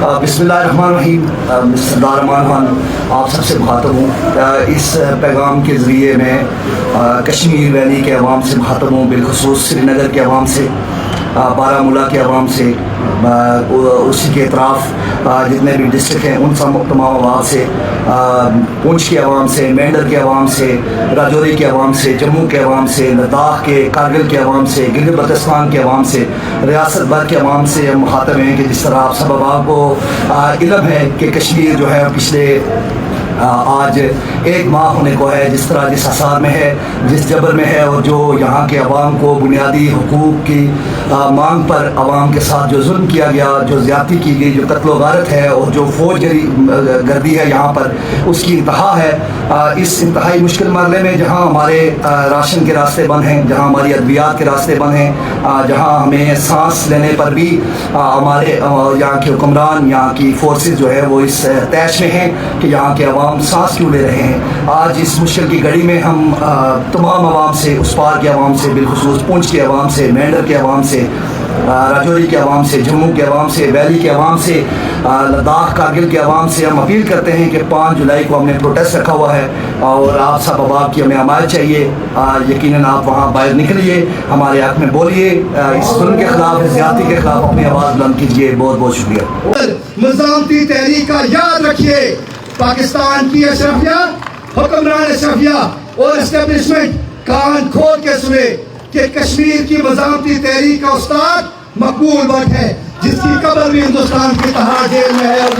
बिस्मिल्लाहिर्रहमानिर्रहीम। सरदार अमान खान आप सबसे मुखातब हूँ। इस पैगाम के ज़रिए मैं कश्मीर वैली के अवाम से मुखातब हूँ, बिलखुसूस श्रीनगर के अवाम से, बारामूला के अवाम से, उसी के अतराफ़ जितने भी डिस्ट्रिक्ट हैं उन सब तमाम अवाम से, पूंछ के अवाम से, मेंढर के अवाम से, राजौरी के अवाम से, जम्मू के अवाम से, लद्दाख के, कारगिल के अवाम से, गिलगित बल्तिस्तान के अवाम से, रियासत भर के अवाम से हम मुखातब हैं कि जिस तरह आप सब अवाम को इल्म है कि कश्मीर जो है पिछले आज एक माह होने को है, जिस तरह जिस हसार में है, जिस जबर में है, और जो यहाँ के अवाम को बुनियादी हुकूक की मांग पर अवाम के साथ जो जुल्म किया गया, जो ज़्यादती की गई, जो कत्ल वारत है और जो फौज गर्दी है यहाँ पर, उसकी इंतहा है। इस इंतहाई मुश्किल मरले में जहाँ हमारे राशन के रास्ते बंद हैं, जहाँ हमारी अद्वियात के रास्ते बंद हैं, जहाँ हमें सांस लेने पर भी हमारे यहाँ के हुक्मरान, यहाँ की फोर्सेस जो है वो इस तैश में हैं कि यहाँ के अवाम सांस क्यों ले रहे हैं। आज इस मुश्किल की घड़ी में हम तमाम अवाम से, उस पार के अवाम से, बिलखुसूस पूंछ के अवाम से, मेंढर के अवाम से, राजौरी के अवाम से, जम्मू के अवाम से, वैली के अवाम से, लद्दाख कारगिल के अवाम से हम अपील करते हैं कि 5 जुलाई को हमने प्रोटेस्ट रखा हुआ है और आप सब अवाम की हमें हमायत चाहिए। यकीनन आप वहाँ बाहर निकलिए, हमारे हक़ में बोलिए, इस जुल्म के खिलाफ, इस ज़्यादती के खिलाफ अपनी आवाज़ बुलंद कीजिए। बहुत बहुत शुक्रिया। मज़ामती तहरीक का याद रखिए, पाकिस्तान की अशरफिया, हुक्मरान अशरफिया और एस्टेब्लिशमेंट कान खोल के सुने कि कश्मीर की मज़ामती तहरीक का उस्ताद मकबूल भट्ट है, जिसकी कब्र भी हिंदुस्तान की तिहाड़ जेल में है। और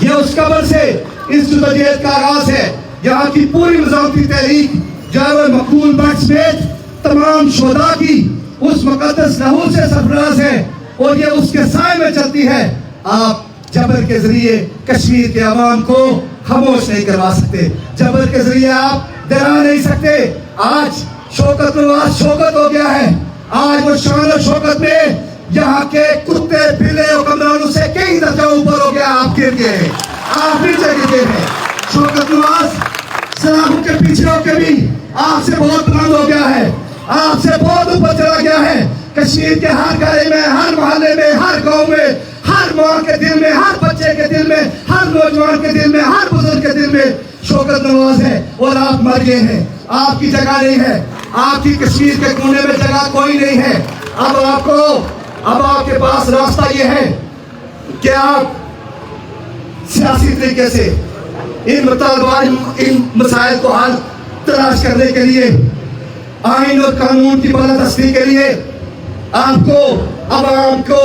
ये उस कब्र से इस जदोजहद का आगाज है। यहाँ की पूरी मज़ामती तहरीक जावर मकबूल भट्ट समेत तमाम शुहदा की उस मुक़द्दस लहू से सरफराज है और ये उसके साए में चलती है। आप जबर के जरिए कश्मीर के अवाम को खामोश नहीं करवा सकते, जबर के जरिए आप डरा नहीं सकते। आज शौकत नवाज शौकत हो गया है, आज वो शान और शौकत में यहाँ के कुत्ते बिल्ले हुक्मरानों से कई दर्जा ऊपर हो गया। आप गिर गए, आप नीचे गिर गए हैं। शौकत नवाज सलाखों के पीछे होकर भी आपसे बहुत बुलंद हो गया है, आपसे बहुत ऊपर चला गया है। कश्मीर के हर गली में, हर मोहल्ले में, हर गांव में, हर माँ के दिल में, हर बच्चे के दिल में, हर नौजवान के दिल में, हर बुजुर्ग के दिल में शौकत नवाज है और आप मर गए हैं। आपकी जगह नहीं है, आपकी कश्मीर के कोने में जगह कोई नहीं है। अब आपके पास रास्ता ये है कि आप सियासी तरीके से इन मसाइल को हल तलाश करने के लिए, आइन और कानून की बालादस्ती के लिए आपको अवाम को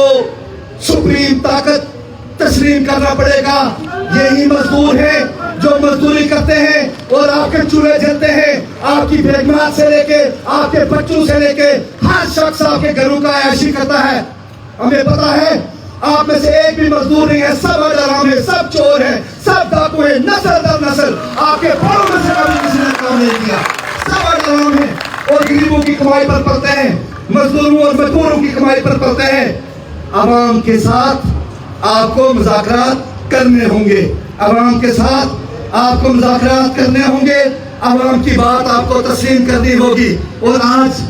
सुप्रीम ताकत तस्लीम करना पड़ेगा। यही मजदूर हैं जो मजदूरी करते हैं और आपके चूल्हे जलते हैं। आपकी बेगमात से लेके, आपके बच्चों से लेके हर शख्स आपके घरों का ऐशी करता है। हमें पता है आप में से एक भी मजदूर नहीं है, सब हराम है, सब चोर है, सब डाकू है, नस्ल दर नस्ल आपके बड़ों में से कभी किसी ने काम नहीं किया। सब हराम है और गरीबों की कमाई पर पलते हैं, मजदूरों और मजदूरों की कमाई पर पलते हैं। अवाम के साथ आपको मुज़ाकरात करने होंगे, अवाम के साथ आपको मुज़ाकरात करने होंगे, अवाम की बात आपको तस्लीम करनी होगी। और आज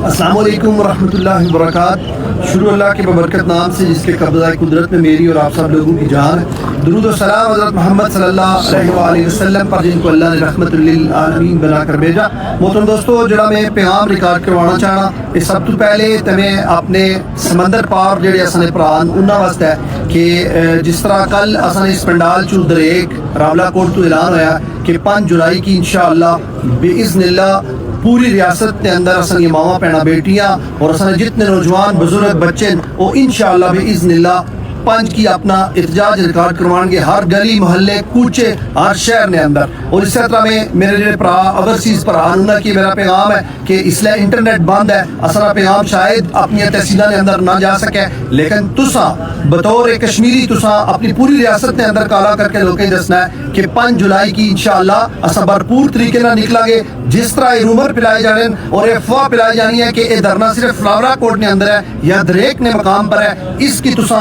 अस्सलामु अलैकुम रहमतुल्लाहि व बरकातहू। शुरू अल्लाह के बबरकत नाम से जिसके कब्ज़ा कुदरत में मेरी और आप सब लोगों की जान है। दुरूद और सलाम हज़रत मोहम्मद सल्लल्लाहु अलैहि वसल्लम पर, जिनको अल्लाह ने रहमतुल लिल आलमीन बनाकर भेजा। मोहतरम दोस्तों, जरा मैं पैगाम रिकॉर्ड करवाना चाहना, इस सब तो पहले तमें अपने समंदर पार जेडे असने भरान उन्होंने वास्ते है कि जिस तरह कल असने इस पंडाल चू दरेक रावलाकोट तो ऐलान होया कि 5 जुलाई की इंशाअल्लाह बिइज़्निल्लाह पूरी रियासत के अंदर असन मावा पैना बेटियां और असन जितने नौजवान बुजुर्ग बच्चे वो इंशाअल्लाह बिइज़्निल्लाह 5 की अपना एहतजाज रिकॉर्ड करवाएंगे, हर गली मोहल्ले कूचे हर शहर के अंदर। और इस तरह में मेरे जो भरा ओवरसीज भरा उन्होंने की मेरा पैगाम है कि इसलिए इंटरनेट बंद है, असरा पैगाम शायद अपनी तहसीलों के अंदर ना जा सके, लेकिन तुसा बतौर एक कश्मीरी तुसा अपनी पूरी रियासत के अंदर काला करके लोगों दसना है कि 5 जुलाई की इंशाअल्लाह असा भरपूर तरीके से निकलांगे। जिस तरह रूमर पिलाए जाने और अफवाह पिलाई जानी है कि ये धरना सिर्फ फ्लावरा कोट के अंदर है या दरेक ने मकाम पर है, इसकी तुसा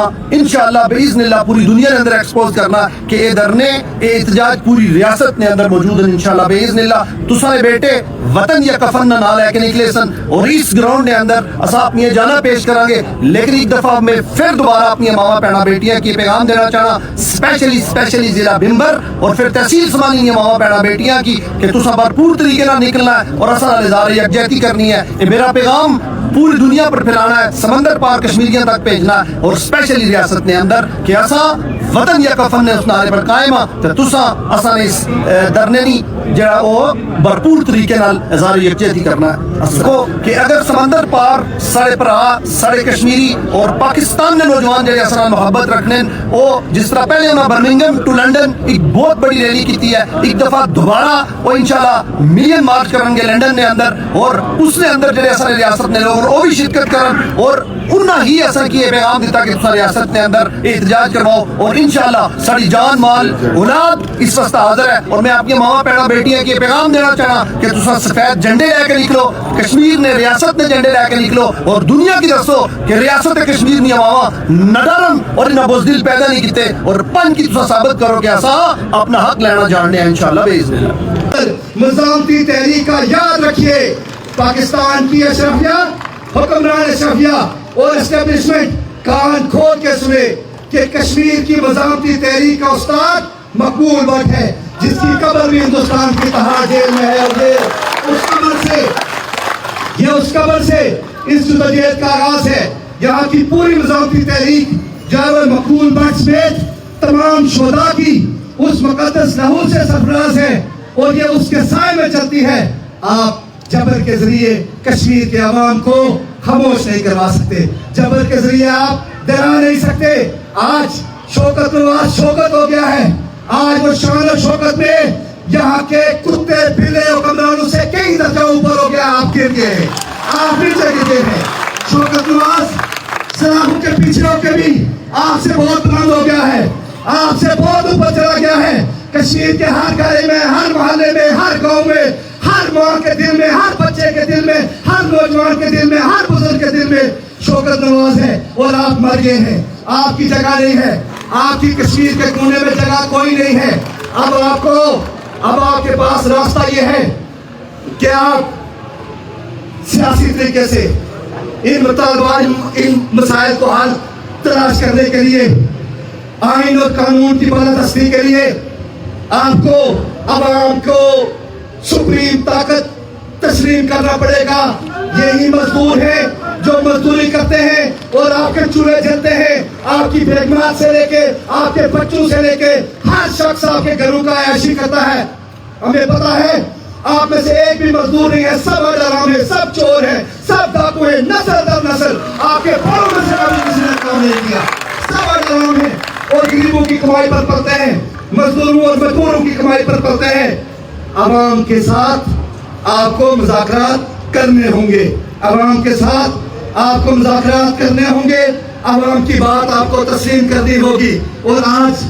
انشاءاللہ باذن اللہ پوری دنیا کے اندر ایکسپوز کرنا کہ یہ دھرنے یہ احتجاج پوری ریاست نے اندر موجود ہیں انشاءاللہ باذن اللہ. تساں بیٹے وطن یا کفن نہ لے کے نکلے سن اور اس گراؤنڈ کے اندر اسا اپنی جانا پیش کریں گے. لیکن ایک دفعہ میں پھر دوبارہ اپنی ماواں بہناں بیٹیاں کی پیغام دینا چاہنا اسپیشلی ضلع بمبر اور پھر تحصیل سمانی ماواں بہناں بیٹیاں کی کہ تساں بھرپور طریقے نال نکلنا ہے اور اساں نال اظہار یکجہتی کرنی ہے. یہ میرا پیغام پوری دنیا پر پھیلانا ہے, سمندر پار کشمیریاں تک بھیجنا ہے اور اسپیشلی ریاست نے اندر کہ اساں وطن یا کفن نے اس نعرے پر قائم ہاں تے تساں اساں نے اس دھرنے نہیں جڑا وہ بھرپور طریقے نال اظہار یکجہتی کرنا ہے کہ اگر سمندر پار سارے بھرا سارے کشمیری اور پاکستان کے نوجوان جڑے اساں محبت رکھنے وہ جس طرح پہلے انہاں برمنگھم ٹو لنڈن ایک بہت بڑی ریلی کیتی ہے, ایک دفعہ دوبارہ وہ انشاءاللہ ملین مارچ کریں گے لنڈن کے اندر اور اس نے اندر جڑے اساں ریاست نے لوگ وہ بھی شرکت کرن اور انہاں ہی اساں کی یہ پیغام دیتا کہ تساں ریاست نے اندر احتجاج کرواؤ اور انشاءاللہ ساری جان مال اولاد اس واسطے حاضر ہے. اور میں اپنی ماواں بہناں بیٹیاں کی پیغام دینا چاہنا کہ تساں سفید جھنڈے لے کے نکلو, کشمیر نے ریاست نے جھنڈے لے کے نکلو اور دنیا کی دسو کہ ریاست کشمیر نے ماواں نہ ڈرن اور انہاں بزدل پیدا نہیں کیتے اور پن کی تساں ثابت کرو کہ اساں اپنا حق لینا جاننے ہیں انشاءاللہ باذن اللہ. مزاحمتی تحریک کا یاد رکھیے, پاکستان کی اشرفیہ حکمران اشرفیہ اور اسٹیبلشمنٹ کان کھول کے سنے کہ کشمیر کی مزاحمتی تحریک کا استاد مقبول بٹ ہے جس کی قبر بھی ہندوستان کی تہاڑ جیل میں ہے اور اس قبر سے اس جدوجہد کا آغاز ہے. یہاں کی پوری مزاحمتی تحریک جنرل مقبول بٹ سمیت تمام شہداء کی اس مقدس لہو سے سرفراز ہے اور یہ اس کے سائے میں چلتی ہے. آپ جبر کے ذریعے کشمیر کے عوام کو خاموش نہیں کروا سکتے, جبر کے ذریعے آپ ڈرا نہیں سکتے. آج شوکت نواز شوکت ہو گیا ہے, آج وہ شان و شوکت میں یہاں کے کتے بھیڑے حکمرانوں سے کئی درجہ اوپر ہو گیا. آپ گر گئے ہیں, آپ نیچے گر گئے ہیں. شوکت نواز سلاخوں کے پیچھے ہو کے بھی آپ سے بہت بلند ہو گیا ہے, آپ سے بہت اوپر چلا گیا ہے. کشمیر کے ہر گھر میں, ہر محلے میں, ہر گاؤں میں, ہر ماں کے دل میں, ہر بچے کے دل میں, ہر نوجوان کے دل میں, ہر بزرگ کے دل میں شوکت نواز ہے اور آپ مر گئے ہیں. آپ کی جگہ نہیں ہے, آپ کی کشمیر کے کونے میں جگہ کوئی نہیں ہے. اب آپ کے پاس راستہ یہ ہے کہ آپ سیاسی طریقے سے ان مطالبات ان مسائل کو حل تلاش کرنے کے لیے آئین اور قانون کی بالادستی کے لیے آپ کو عوام کو سپریم طاقت تسلیم کرنا پڑے گا. یہی مزدور ہیں جو مزدوری کرتے ہیں اور آپ کے چولہے جلتے ہیں, آپ کی بیگمات سے لے کے آپ کے بچوں سے لے کے ہر شخص آپ کے گھروں کا عیاشی کرتا ہے. ہمیں پتا ہے آپ میں سے ایک بھی مزدور نہیں ہے, سب حرام ہیں, سب چور ہیں, سب ڈاکو ہیں, نسل در نسل آپ کے پاؤں میں سے کبھی کسی نے کام نہیں کیا. سب حرام ہیں اور غریبوں کی کمائی پر پڑتے ہیں, مزدوروں اور مزدوروں کی کمائی پر پڑتے ہیں. عوام کے ساتھ آپ کو مذاکرات کرنے ہوں گے, عوام کے ساتھ آپ کو مذاکرات کرنے ہوں گے, عوام کی بات آپ کو تسلیم کرنی ہوگی. اور آج